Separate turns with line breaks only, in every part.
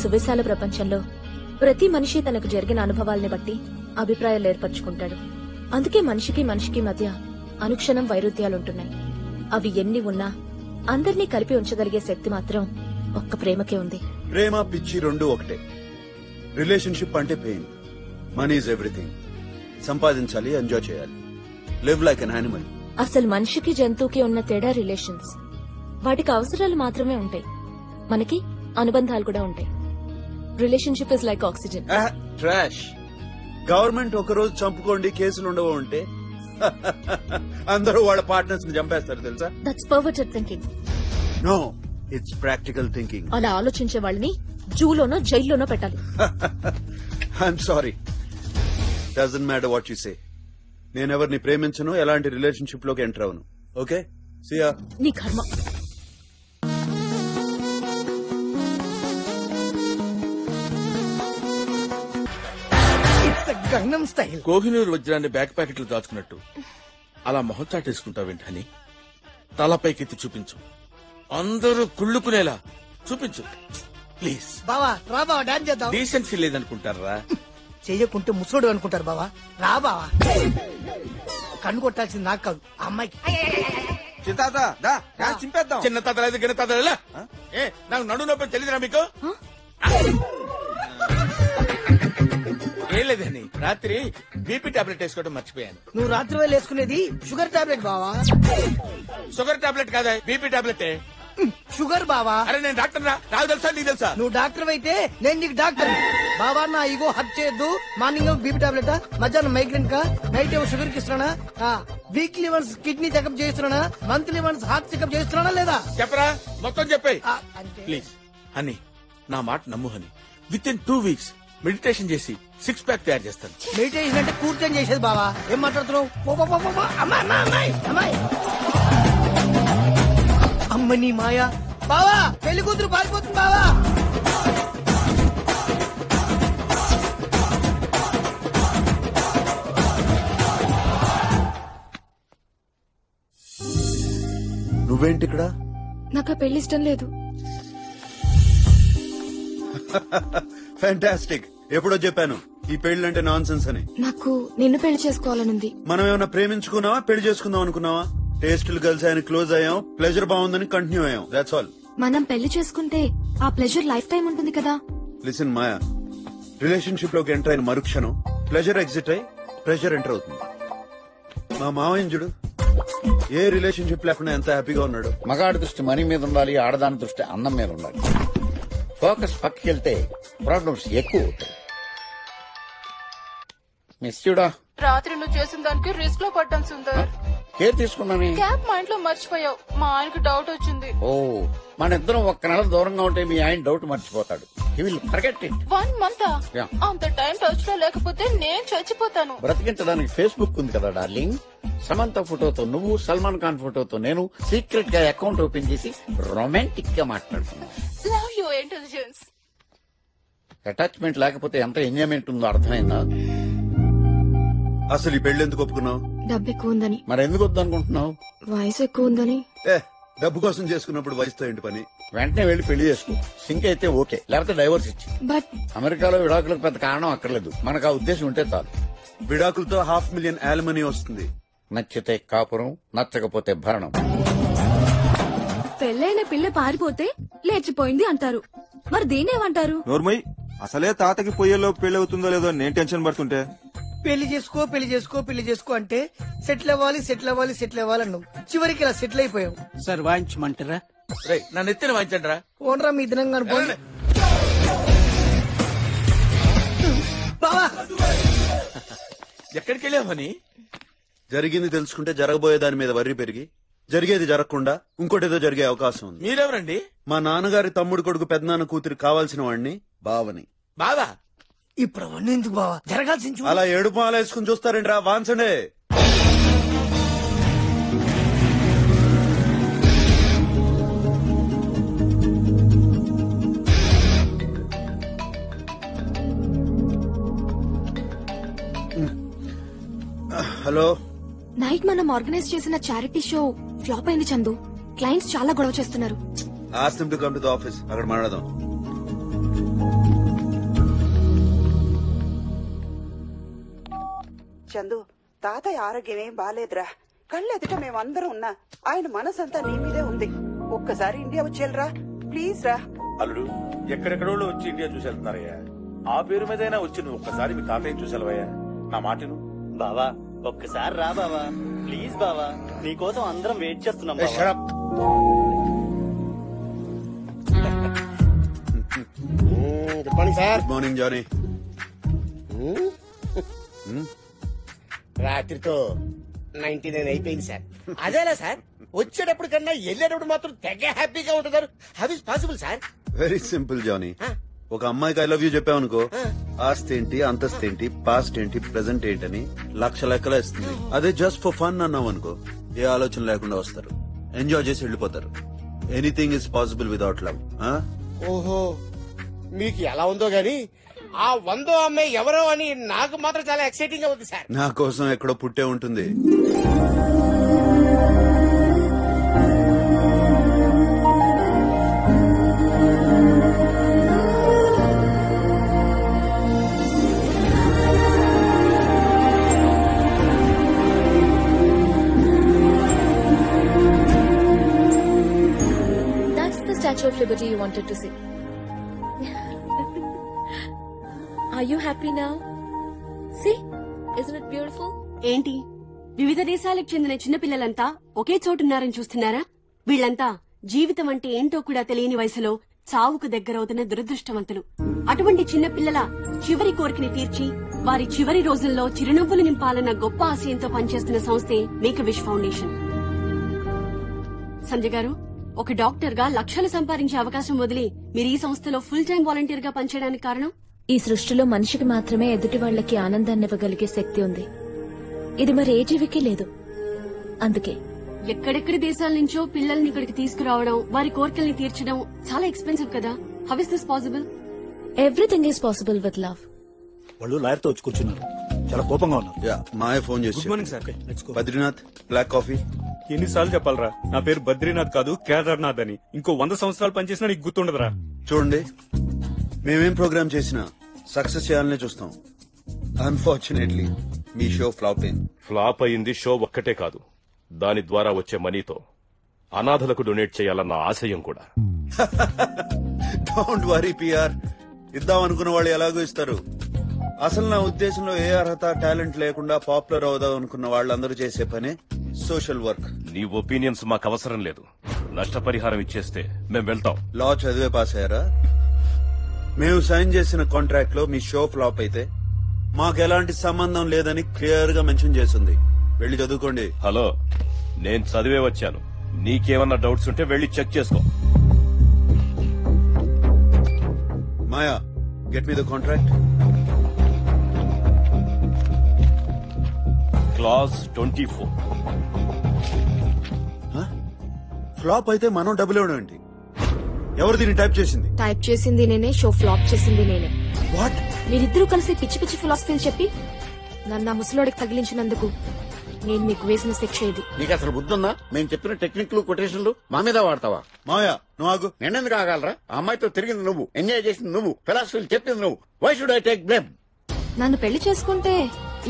సువిశాల ప్రపంచంలో ప్రతి మనిషి తనకు జరిగిన అనుభవాల్ని బట్టి అభిప్రాయాలు ఏర్పరచుకుంటాడు. అందుకే మనిషికి మనిషికి మధ్య అనుక్షణం వైరుధ్యాలుంటున్నాయి. అవి ఎన్ని ఉన్నా అందర్నీ కలిపి ఉంచగలిగే శక్తి మాత్రం ఒక్క ప్రేమకే ఉంది.
ప్రేమ పిచ్చి రెండు ఒకటే. రిలేషన్షిప్ అంటే పెయిన్. Money is everything. సంపాదించాలి, ఎంజాయ్ చేయాలి, లివ్ లైక్ అన్ యానిమల్.
అసలు మనిషికి జంతువుకి ఉన్న తేడా రిలేషన్స్. వాటికి అవసరాలు మాత్రమే ఉంటాయి, మనకి అనుబంధాలు కూడా ఉంటాయి. Relationship is like oxygen.
Trash. Government ఒక రోజు చంపుకోండి కేసులు ఉండవు అంటే అందరూ వాళ్ళ పార్ట్నర్స్ ని చంపేస్తారు తెలుసా?
That's perverted thinking.
No, it's practical thinking.
అలా ఆలోచించే వాళ్ళని జూలోనో జైల్లోనో పెట్టాలి.
I'm sorry, doesn't matter what you say. నేనెవరిని ప్రేమించను, ఎలాంటి రిలేషన్షిప్ లోకి ఎంటర్ అవను. Okay, see ya.
నీ కర్మ.
గంగం స్టైల్.
కోహినూర్ వజ్రాన్ని బ్యాక్ ప్యాకెట్లు దాచుకున్నట్టు అలా మొహం చాటేసుకుంటావేంటని తలపైకెత్తి చూపించు. అందరూ కుళ్ళుకునేలా చూపించు ప్లీజ్.
బావా రా బావా, డాన్స్ చేద్దాం.
డీసెన్సీ లేదనుకుంటారా?
చెయ్యకుంటే ముసోడు అనుకుంటారు బావా. రా బావా. కన్ను కొట్టాల్సింది నాకు కాదు, ఆ అమ్మాయికి.
చిన్న తాత లేదు, గిన్న తాత లేదా? ఏ నాకు నడు నొప్పి తెలియదురా మీకు? ఏం లేదని రాత్రి బీపీ టాబ్లెట్ వేసుకోవడం మర్చిపోయాను.
నువ్వు రాత్రి వేళ వేసుకునేది షుగర్ టాబ్లెట్ బావా.
షుగర్ టాబ్లెట్ కాదా, బీపీ టాబ్లెట్.
షుగర్ బావా.
అరే నేను డాక్టర్ రా, నాకు తెలుసా నీకు తెలుసా?
నువ్వు డాక్టర్ అయితే నేను నీకు డాక్టర్. బావా నా ఇగో హత్య చేయొద్దు. మార్నింగ్ ఏమో బీపీ టాబ్లెట్, మధ్యాహ్నం మైగ్రేన్ కా, నైట్ ఏమో షుగర్ కి ఇస్తున్నానా, వీక్లీ వన్స్ కిడ్నీ చెకప్ చేస్తున్నానా, మంత్లీ వన్స్ హార్ట్ చెకప్ చేస్తున్నానా లేదా?
చెప్పరా మొత్తం చెప్పే ప్లీజ్. హనీ నా మాట నమ్ము honey. With in 2 weeks meditation చేసి 6 pack తయారు చేస్తాను.
మెడిటేషన్ అంటే కూర్చొని చేసేది బావా. ఏం మాట్లాడుతున్నావు? అమ్మ నీ మాయా. బావా పెళ్లి కూతురు పారిపోతుంది బావా.
నువ్వేంటి ఇక్కడ?
నాకు పెళ్లి ఇష్టం లేదు.
ఫ్యాంటాస్టిక్. ఎప్పుడో చెప్పాను ఈ పెళ్లి నాన్ సెన్స్ అని.
నాకు నిన్ను పెళ్లి చేసుకోవాలనుంది.
మనం ఏమైనా ప్రేమించుకున్నావా, పెళ్లి చేసుకుందాం అనుకున్నావా? టేస్టులు కలిసాయని క్లోజ్ అయ్యాం, ప్లెజర్ బాగుందని కంటిన్యూ అయ్యాం. That's all.
మనం పెళ్లి చేసుకుంటే ఆ ప్లెజర్ లైఫ్ టైం ఉంటుంది కదా.
లిసన్ మాయా, రిలేషన్షిప్ లోకి ఎంటర్ అయిన మరుక్షణం ప్లెజర్ ఎగ్జిట్ అయి ప్రెషర్ ఎంటర్ అవుతుంది. మా మావయ్య చూడు, ఏ రిలేషన్షిప్ లేకుండా ఎంత హ్యాపీగా ఉన్నాడు.
మగాడి దృష్టి మనీ మీద ఉండాలి, ఆడదాని దృష్టి అన్నం మీద ఉండాలి. ఫోకస్ పక్కకి వెళ్తే ప్రాబ్లమ్స్ ఎక్కువ అవుతాయి. మిస్యూడా,
రాత్రి నువ్వు చేసిన దానికి రిస్క్ లో పడ్డాను సుందర్.
కేర్ తీసుకున్నాను.
క్యాబ్ మా ఇంట్లో మర్చిపోయావు. మా ఆయనకి డౌట్ వచ్చింది.
ఓ, మన ఇద్దరం ఒక్క నెల దూరంగా ఉంటే మీ ఆయన డౌట్ మర్చిపోతాడు. He will forget it.
1 month అంత టైం టచ్ లో లేకపోతే నేను చచ్చిపోతాను.
బ్రతికించడానికి ఫేస్బుక్ ఉంది కదా డార్లింగ్. సమంత ఫోటోతో నువ్వు, సల్మాన్ ఖాన్ ఫోటోతో నేను సీక్రెట్ గా అకౌంట్ ఓపెన్ చేసి రొమాంటిక్ గా మాట్లాడుతున్నాను.
Love your intelligence.
అటాచ్మెంట్ లేకపోతే ఎంత ఎంజాయ్మెంట్ ఉందో అర్థమైందా?
అసలు ఈ పెళ్లి ఎందుకు ఒప్పుకున్నావు?
డబ్బు ఎక్కువ ఉందని.
మరి ఎందుకు వద్దు అనుకుంటున్నావు?
వయసు ఎక్కువ ఉందని.
డబ్బు కోసం చేసుకున్నప్పుడు వయసుతో ఏంటి పని?
వెంటనే వెళ్లి పెళ్లి చేసుకో. సింక్ అయితే ఓకే, లేకపోతే డైవర్స్ ఇచ్చి.
బట్
అమెరికాలో విడాకులకు పెద్ద కారణం అక్కర్లేదు, మనకు ఆ ఉద్దేశం ఉంటే చాలు.
విడాకులతో 500,000 యాలిమనీ వస్తుంది.
నచ్చితే కాపురం, నచ్చకపోతే భరణం.
పెళ్ళైన పిల్ల పారిపోతే లేచిపోయింది అంటారు, మరి దీనేమంటారు?
నోర్మయ్, అసలే తాతకి పొయ్యేలోపు పెళ్లి అవుతుందో లేదో నేను టెన్షన్ పడుతుంటే
పెళ్లి చేసుకో పెళ్లి చేసుకో పెళ్లి చేసుకో అంటే సెటిల్ అవ్వాలి సెటిల్ అవ్వాలి సెటిల్ అవ్వాలి అన్నావు. చివరికి ఇలా సెటిల్ అయిపోయావు.
సార్ వాయించమంటారా?
నన్ను ఎత్తిన వాయించండి రా.
ఓనరా మీ దినంగా అనుకోండి. బావా
ఎక్కడికి వెళ్ళావు అని?
జరిగింది తెలుసుకుంటే జరగబోయే దాని మీద వర్రి పెరిగి జరిగేది జరగకుండా ఇంకోటేదో జరిగే అవకాశం ఉంది.
మీరెవరండి?
మా నాన్నగారి తమ్ముడు కొడుకు పెద్దనాన్న కూతురు కావాల్సిన వాడిని బావని.
బావా?
ఇప్పుడు అవన్నీ ఎందుకు బావా, జరగాల్సింది.
అలా ఏడుపు మాల వేసుకుని చూస్తారేంట్రా, వాంచండే. హలో.
నైట్ మనం ఆర్గనైజ్ చేసిన చారిటీ షో ఫ్లాప్ అయింది చందు. క్లయింట్స్ చాలా గొడవ చేస్తున్నారు.
Ask them to come to the office, అక్కడ మాట్లాడదాం.
చందు, తాతయ్య ఆరోగ్యమేం బాలేదురా. కళ్ళెదుట మేమందరం ఉన్నా ఆయన మనసంతా నీ మీదే ఉంది. ఒక్కసారి ఇండియా వచ్చేళ్ళరా ప్లీజ్ రా.
అల్లుడు, ఎక్కడెక్కడో వచ్చి ఇండియా చూసి వెళ్తున్నారయ్యా. ఆ పేరు మీదైనా వచ్చి నువ్వు ఒక్కసారి మీ తాతయ్యని చూసేవయ్యా. నా మాటను
బావా, ఒక్కసారి రా బావా, ప్లీజ్ బావా, నీకోసం అందరం వెయిట్ చేస్తున్నాం బావా.
Good morning sir.
Good morning Johnny.
రాత్రితో 99 అయిపోయింది సార్. అదేలా సార్, వచ్చేటప్పుడు కన్నా వెళ్ళేటప్పుడు మాత్రం తెగ హ్యాపీగా ఉంటున్నారు. How is possible sir?
Very simple జానీ. ఒక అమ్మాయికి ఐ లవ్ యూ చెప్పావనుకో, ఆస్తి ఏంటి, అంతస్తు ఏంటి, పాస్ట్ ఏంటి, ప్రెసెంట్ ఏంటని లక్ష లెక్కలా ఇస్తుంది. అదే జస్ట్ ఫర్ ఫన్ అన్నావు అనుకో, ఏ ఆలోచన లేకుండా వస్తారు, ఎంజాయ్ చేసి వెళ్ళిపోతారు. Anything is possible without love.
ఓహో, మీకు ఎలా ఉందో గాని ఆ 100వ అమ్మాయి ఎవరో అని నాకు మాత్రం చాలా ఎక్సైటింగ్ గా ఉంది సార్.
నా కోసం ఎక్కడో పుట్టే ఉంటుంది.
That's the Statue of Liberty you wanted to see. Are you happy now? See? Isn't it beautiful?
ఏంటి, వివిధ దేశాలకు చెందిన చిన్నపిల్లలంతా ఒకే చోటున్నారని చూస్తున్నారా? వీళ్లంతా జీవితం అంటే ఏంటో కూడా తెలియని వయసులో చావుకు దగ్గరవుతున్న దురదృష్టవంతులు. అటువంటి చిన్నపిల్లల చివరి కోరికని తీర్చి వారి చివరి రోజుల్లో చిరునవ్వులు నింపాలన్న గొప్ప ఆశయంతో పనిచేస్తున్న సంస్థే make a wish foundation. Sanjay garu, ఒక డాక్టర్ గా లక్షలు సంపాదించే అవకాశం వదిలి మీరు ఈ సంస్థలో ఫుల్ టైం వాలంటీర్ గా పనిచేయడానికి కారణం?
ఈ సృష్టిలో మనిషికి మాత్రమే ఎదుటి వాళ్లకి ఆనందాన్ని ఇవ్వగలిగే శక్తి ఉంది. ఇది మరి ఏ జీవికి లేదు. అందుకే
ఎక్కడెక్కడి దేశాల నుంచో పిల్లల్ని ఇక్కడికి తీసుకురావడం, వారి కోరికల్ని తీర్చడం చాలా ఎక్స్పెన్సివ్ కదా. How is this possible?
Everything is possible with love.
వాళ్ళు లాయర్ తో వచ్చి కూర్చున్నారు, చాలా కోపంగా ఉన్నారు.
మాయ ఫోన్ చేసి
good morning sir.
Badrinath black coffee.
ఎన్నిసార్లు చెప్పాలరా, నా పేరు బద్రీనాథ్ కాదు కేదార్నాథ్ అని. ఇంకో 100 సంవత్సరాలు పనిచేసినా నీకు గుర్తుండదురా.
చూడండి, మేమేం ప్రోగ్రామ్ చేసినా సక్సెస్ చేయాలనే చూస్తాం. అన్ఫార్చునేట్లీ మీ షో ఫ్లాప్ అయింది.
ఫ్లాప్ అయింది షో ఒక్కటే కాదు, దాని ద్వారా వచ్చే మనీతో అనాథలకు డొనేట్ చేయాలన్న ఆశయం కూడా.
డోంట్ వరీ పిఆర్, ఇద్దాం అనుకున్న వాళ్ళు ఎలాగో ఇస్తారు. అసలు నా ఉద్దేశంలో ఏ అర్హత టాలెంట్ లేకుండా పాపులర్ అవుదాం అనుకున్న వాళ్ళందరూ చేసే పనే సోషల్ వర్క్.
నీ ఒపీనియన్స్ మాకు అవసరం లేదు. నష్టపరిహారం ఇచ్చేస్తే మేం వెళ్తాం.
లా చదివే పాస్ అయ్యారా? మేము సైన్ చేసిన కాంట్రాక్ట్ లో మీ షో ఫ్లాప్ అయితే మాకు ఎలాంటి సంబంధం లేదని క్లియర్ గా మెన్షన్ చేసింది. వెళ్లి చదువుకోండి.
హలో, నేను చదివే వచ్చాను. నీకేమన్నా డౌట్స్ ఉంటే వెళ్లి చెక్ చేసుకో.
Maya, get me the contract.
Clause 24.
Flop అయితే మనం డబ్బులు ఇవ్వడం ఏంటి? ఎవరు దీన్ని టైప్ చేసింది?
టైప్ చేసింది నేనే, షో ఫ్లాప్ చేసింది నేనే.
వాట్?
మీరిద్దరూ కలిసి పిచ్చి పిచ్చి ఫిలాసఫీలు చెప్పి నన్ను ఆ ముసలోడికి తగిలించినందుకు నేను మీకు వేసిన శిక్ష ఇది.
నీకు అసలు బుద్ధుందా? మేము చెప్పిన టెక్నిక్లు కొటేషన్లు మా మీద వాడతావా?
మాయా, నువ్వు ఆగు.
నేనెందుకు ఆగాలరా? ఆ అమ్మాయితో తిరిగింది నువ్వు, ఎంజాయ్ చేసింది నువ్వు, ఫిలాసఫీలు చెప్పింది నువ్వు. Why should I take blame?
నన్ను పెళ్లి చేసుకుంటే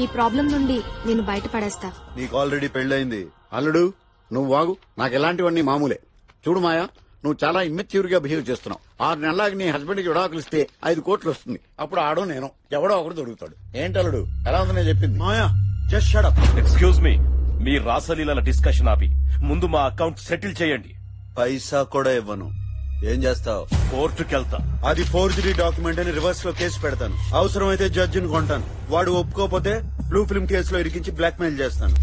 ఈ ప్రాబ్లం నుండి నేను బయటపడేస్తా.
నీకు ఆల్రెడీ పెళ్ళైంది.
అల్లుడు, నువ్వు వాగు. నాకు ఎలాంటివన్నీ మామూలే. చూడు మాయా, నువ్వు చాలా ఇమ్మెచ్యూర్ గా బిహేవ్ చేస్తున్నావు. 6 నెలలకి నీ హస్బెండ్ కి విడాకులు ఇస్తే 5 కోట్లు వస్తుంది. అప్పుడు ఆడో నేను ఎవడో ఒకడు దొరుకుతాడు. ఏంటల్లుడు, ఎలా ఉందని చెప్పింది?
Maya, just shut up.
Excuse me, మీ రాసలీల డిస్కషన్ ఆపి ముందు మా అకౌంట్ సెటిల్ చేయండి.
పైసా కూడా ఇవ్వను. ఏం చేస్తావు?
కోర్టుకెళ్తా.
అది ఫోర్జరీ డాక్యుమెంట్ అని రివర్స్ లో కేసు పెడతాను. అవసరమైతే జడ్జిని కొంటాను. వాడు ఒప్పుకోకపోతే బ్లూ ఫిల్మ్ కేసులో ఇరికించి బ్లాక్ మెయిల్ చేస్తాను.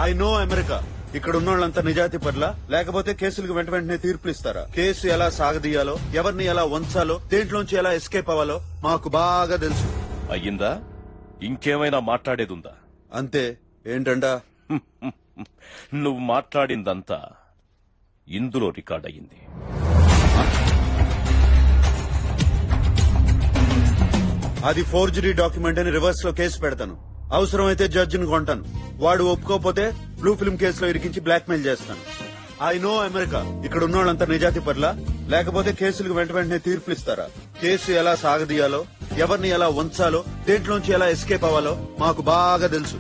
I know America. ఇక్కడ ఉన్న వాళ్ళంతా నిజాయితీ పట్ల, లేకపోతే కేసులకు వెంట వెంటనే తీర్పులు ఇస్తారా? కేసు ఎలా సాగదీయాలో, ఎవరిని ఎలా వంచాలో, దేంట్లోంచి ఎలా ఎస్కేప్ అవ్వాలో మాకు బాగా తెలుసు.
అయ్యిందా? ఇంకేమైనా మాట్లాడేదుందా?
అంతే. ఏంటంటా?
నువ్వు మాట్లాడిందంతా ఇందులో రికార్డ్ అయ్యింది.
అది ఫోర్జరీ డాక్యుమెంట్ అని రివర్స్ లో కేసు పెడతాను. అవసరమైతే జడ్జిని కొంటాను. వాడు ఒప్పుకోకపోతే బ్లూ ఫిల్మ్ కేసులో ఇరికించి బ్లాక్ మెయిల్ చేస్తాను. I know America. ఇక్కడ ఉన్న వాళ్ళంతా నిజాయితీ పట్ల, లేకపోతే కేసులకు వెంట వెంటనే తీర్పులు ఇస్తారా? కేసు ఎలా సాగదీయాలో, ఎవరిని ఎలా వంచాలో, దేంట్లోంచి ఎలా ఎస్కేప్ అవ్వాలో మాకు బాగా తెలుసు.